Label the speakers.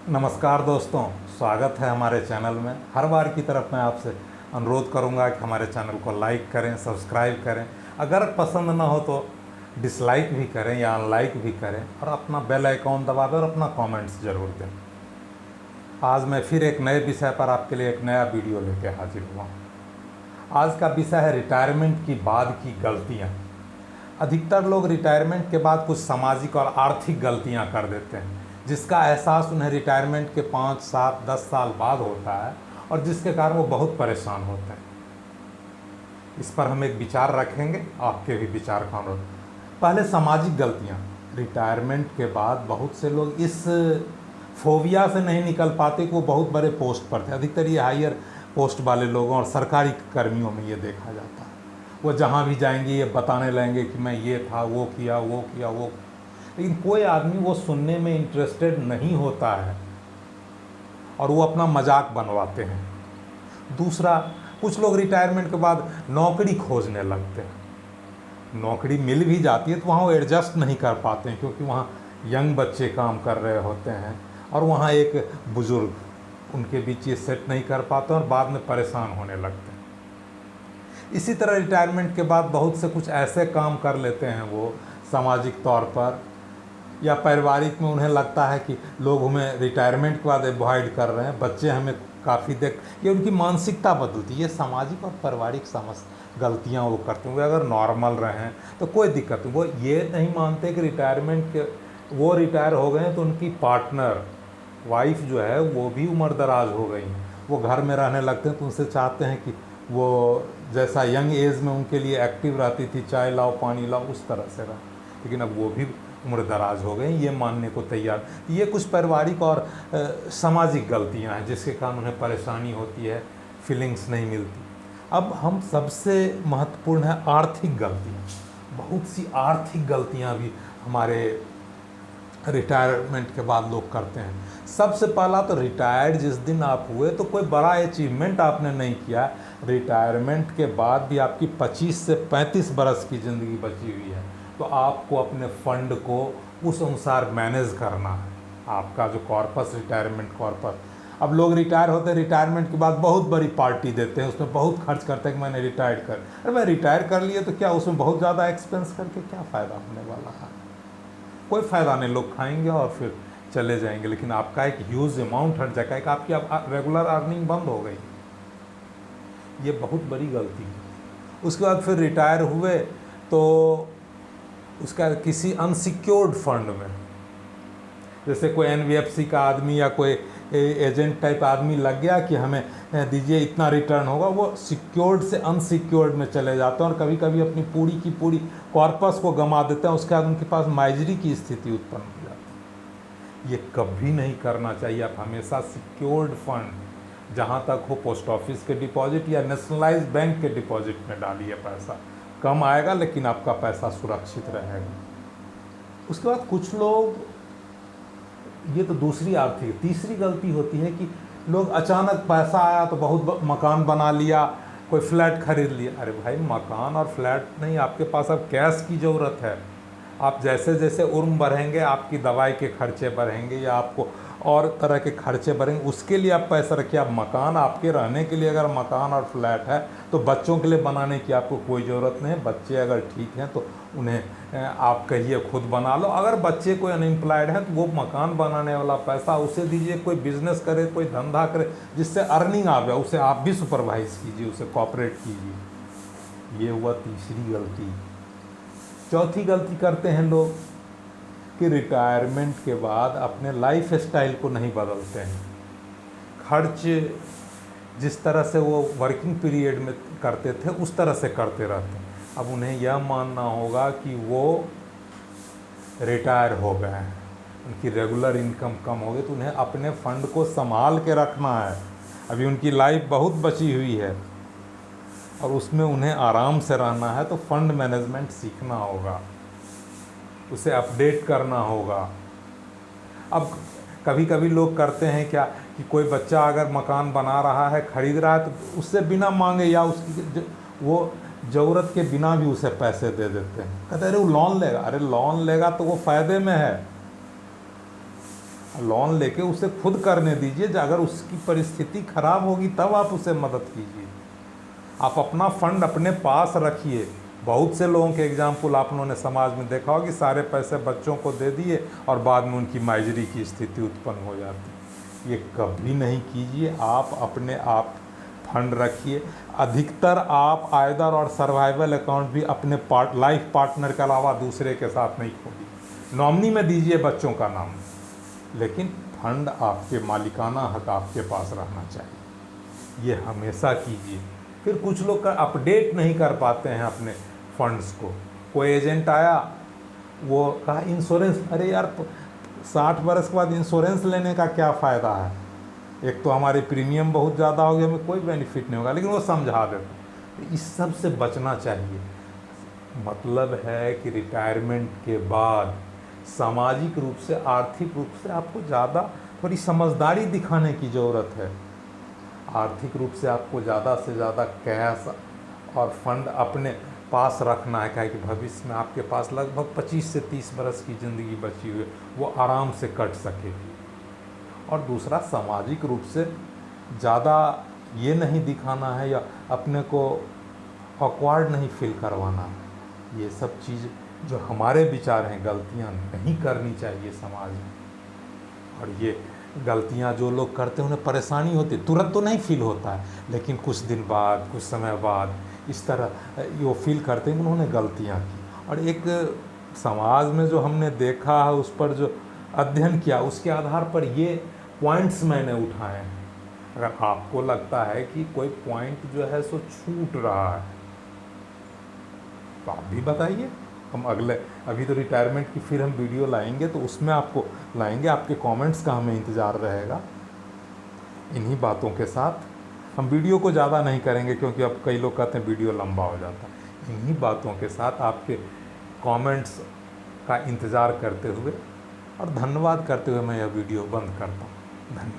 Speaker 1: नमस्कार दोस्तों, स्वागत है हमारे चैनल में। हर बार की तरफ मैं आपसे अनुरोध करूंगा कि हमारे चैनल को लाइक करें, सब्सक्राइब करें। अगर पसंद ना हो तो डिसलाइक भी करें या अनलाइक भी करें और अपना बेल आइकॉन दबा दें और अपना कमेंट्स ज़रूर दें। आज मैं फिर एक नए विषय पर आपके लिए एक नया वीडियो लेके हाजिर हुआ हूँ। आज का विषय है रिटायरमेंट की बाद की गलतियाँ। अधिकतर लोग रिटायरमेंट के बाद कुछ सामाजिक और आर्थिक गलतियाँ कर देते हैं, जिसका एहसास उन्हें रिटायरमेंट के 5, 7, 10 साल बाद होता है और जिसके कारण वो बहुत परेशान होते हैं। इस पर हम एक विचार रखेंगे, आपके भी विचार का अनुरोध। पहले सामाजिक गलतियाँ। रिटायरमेंट के बाद बहुत से लोग इस फोबिया से नहीं निकल पाते कि वो बहुत बड़े पोस्ट पर थे। अधिकतर ये हायर पोस्ट वाले लोगों और सरकारी कर्मियों में ये देखा जाता है। वो जहाँ भी जाएंगे ये बताने लगेंगे कि मैं ये था, वो किया, वो किया, वो। लेकिन कोई आदमी वो सुनने में इंटरेस्टेड नहीं होता है और वो अपना मजाक बनवाते हैं। दूसरा, कुछ लोग रिटायरमेंट के बाद नौकरी खोजने लगते हैं। नौकरी मिल भी जाती है तो वहाँ वो एडजस्ट नहीं कर पाते हैं, क्योंकि वहाँ यंग बच्चे काम कर रहे होते हैं और वहाँ एक बुज़ुर्ग, उनके बीच ये सेट नहीं कर पाते और बाद में परेशान होने लगते हैं। इसी तरह रिटायरमेंट के बाद बहुत से कुछ ऐसे काम कर लेते हैं वो सामाजिक तौर पर या पारिवारिक में उन्हें लगता है कि लोग हमें रिटायरमेंट के बाद अवॉइड कर रहे हैं, बच्चे हमें काफ़ी देख, ये उनकी मानसिकता बदलती है। ये सामाजिक और पारिवारिक गलतियाँ वो करते हैं। वे अगर नॉर्मल रहें तो कोई दिक्कत नहीं। वो ये नहीं मानते कि रिटायरमेंट के वो रिटायर हो गए हैं तो उनकी पार्टनर वाइफ जो है वो भी उम्र दराज हो गई हैं, वो घर में रहने लगते हैं तो उनसे चाहते हैं कि वो जैसा यंग एज में उनके लिए एक्टिव रहती थी, चाय लाओ पानी लाओ, उस तरह से रहा। लेकिन अब वो भी उम्र दराज हो गए, ये मानने को तैयार। ये कुछ पारिवारिक और सामाजिक गलतियां हैं जिसके कारण उन्हें परेशानी होती है, फीलिंग्स नहीं मिलती। अब हम सबसे महत्वपूर्ण है आर्थिक गलतियाँ। बहुत सी आर्थिक गलतियाँ भी हमारे रिटायरमेंट के बाद लोग करते हैं। सबसे पहला तो रिटायर्ड जिस दिन आप हुए तो कोई बड़ा अचीवमेंट आपने नहीं किया। रिटायरमेंट के बाद भी आपकी 25 से 35 बरस की ज़िंदगी बची हुई है, तो आपको अपने फंड को उस अनुसार मैनेज करना है। आपका जो कॉर्पस, रिटायरमेंट कॉर्पस, अब लोग रिटायर होते हैं, रिटायरमेंट के बाद बहुत बड़ी पार्टी देते हैं, उसमें बहुत खर्च करते हैं कि मैंने रिटायर कर। अरे मैं रिटायर कर लिए तो क्या उसमें बहुत ज़्यादा एक्सपेंस करके क्या फ़ायदा होने वाला है? कोई फ़ायदा नहीं। लोग खाएंगे और फिर चले जाएंगे, लेकिन आपका एक ह्यूज अमाउंट हट जाएगा, एक आपकी अब रेगुलर अर्निंग बंद हो गई। ये बहुत बड़ी गलती है। उसके बाद फिर रिटायर हुए तो उसका किसी अनसिक्योर्ड फंड में, जैसे कोई एनबीएफसी का आदमी या कोई एजेंट टाइप आदमी लग गया कि हमें दीजिए इतना रिटर्न होगा, वो सिक्योर्ड से अनसिक्योर्ड में चले जाते हैं और कभी कभी अपनी पूरी की पूरी कॉर्पस को गंवा देते हैं। उसके बाद उनके पास माइजरी की स्थिति उत्पन्न हो जाती है। ये कभी नहीं करना चाहिए। आप हमेशा सिक्योर्ड फंड, जहाँ तक हो पोस्ट ऑफिस के डिपॉजिट या नेशनलाइज बैंक के डिपॉजिट में डालिए। पैसा कम आएगा लेकिन आपका पैसा सुरक्षित रहेगा। उसके बाद कुछ लोग, ये तो दूसरी आर्थिक, तीसरी गलती होती है कि लोग अचानक पैसा आया तो बहुत मकान बना लिया, कोई फ्लैट खरीद लिया। अरे भाई, मकान और फ्लैट नहीं, आपके पास अब कैश की ज़रूरत है। आप जैसे जैसे उम्र बढ़ेंगे आपकी दवाई के खर्चे बढ़ेंगे या आपको और तरह के खर्चे बढ़ेंगे, उसके लिए आप पैसा रखिए। आप मकान आपके रहने के लिए, अगर मकान और फ्लैट है तो बच्चों के लिए बनाने की आपको कोई ज़रूरत नहीं है। बच्चे अगर ठीक हैं तो उन्हें आप कहिए खुद बना लो। अगर बच्चे कोई अनएम्प्लॉयड है तो वो मकान बनाने वाला पैसा उसे दीजिए, कोई बिजनेस करे, कोई धंधा करे जिससे अर्निंग आवे, उसे आप भी सुपरवाइज कीजिए, उसे कॉपरेट कीजिए। ये हुआ तीसरी गलती। चौथी गलती करते हैं लोग कि रिटायरमेंट के बाद अपने लाइफ स्टाइल को नहीं बदलते हैं। खर्च जिस तरह से वो वर्किंग पीरियड में करते थे उस तरह से करते रहते हैं। अब उन्हें यह मानना होगा कि वो रिटायर हो गए हैं, उनकी रेगुलर इनकम कम हो गई, तो उन्हें अपने फंड को संभाल के रखना है। अभी उनकी लाइफ बहुत बची हुई है और उसमें उन्हें आराम से रहना है, तो फंड मैनेजमेंट सीखना होगा, उसे अपडेट करना होगा। अब कभी कभी लोग करते हैं क्या कि कोई बच्चा अगर मकान बना रहा है, खरीद रहा है, तो उससे बिना मांगे या उसकी वो ज़रूरत के बिना भी उसे पैसे दे देते हैं। कहते अरे वो लोन लेगा। अरे लोन लेगा तो वो फ़ायदे में है। लोन लेके उसे खुद करने दीजिए। अगर उसकी परिस्थिति खराब होगी तब आप उसे मदद कीजिए। आप अपना फंड अपने पास रखिए। बहुत से लोगों के एग्जाम्पल आप लोगों ने समाज में देखा होगा कि सारे पैसे बच्चों को दे दिए और बाद में उनकी माइजरी की स्थिति उत्पन्न हो जाती। ये कभी नहीं कीजिए। आप अपने आप फंड रखिए। अधिकतर आप आयदर और सर्वाइवल अकाउंट भी अपने लाइफ पार्टनर के अलावा दूसरे के साथ नहीं खोलिए। नॉमिनी में दीजिए बच्चों का नाम, लेकिन फंड आपके मालिकाना हक आपके पास रहना चाहिए। ये हमेशा कीजिए। फिर कुछ लोग का अपडेट नहीं कर पाते हैं अपने फंड्स को। कोई एजेंट आया, वो कहा इंश्योरेंस, अरे यार 60 बरस के बाद इंश्योरेंस लेने का क्या फ़ायदा है, एक तो हमारे प्रीमियम बहुत ज़्यादा हो गया, हमें कोई बेनिफिट नहीं होगा, लेकिन वो समझा देते। इस सब से बचना चाहिए। मतलब है कि रिटायरमेंट के बाद सामाजिक रूप से, आर्थिक रूप से आपको ज़्यादा थोड़ी समझदारी दिखाने की ज़रूरत है। आर्थिक रूप से आपको ज़्यादा से ज़्यादा कैश और फंड अपने पास रखना है, क्या कि भविष्य में आपके पास लगभग 25 से 30 बरस की ज़िंदगी बची हुई है, वो आराम से कट सके। और दूसरा, सामाजिक रूप से ज़्यादा ये नहीं दिखाना है या अपने को ऑकवर्ड नहीं फील करवाना है। ये सब चीज़ जो हमारे विचार हैं, गलतियाँ नहीं करनी चाहिए समाज में। और ये गलतियाँ जो लोग करते हैं उन्हें परेशानी होती है, तुरंत तो नहीं फील होता है, लेकिन कुछ दिन बाद, कुछ समय बाद इस तरह वो फील करते हैं कि उन्होंने गलतियाँ की। और एक समाज में जो हमने देखा है, उस पर जो अध्ययन किया, उसके आधार पर ये पॉइंट्स मैंने उठाए हैं। अगर आपको लगता है कि कोई पॉइंट जो है सो छूट रहा है तो आप भी बताइए। हम अभी तो रिटायरमेंट की फिर हम वीडियो लाएंगे, तो उसमें आपको लाएंगे। आपके कमेंट्स का हमें इंतज़ार रहेगा। इन्हीं बातों के साथ हम वीडियो को ज़्यादा नहीं करेंगे, क्योंकि अब कई लोग कहते हैं वीडियो लंबा हो जाता है। इन्हीं बातों के साथ आपके कमेंट्स का इंतज़ार करते हुए और धन्यवाद करते हुए मैं यह वीडियो बंद करता हूँ। धन्यवाद।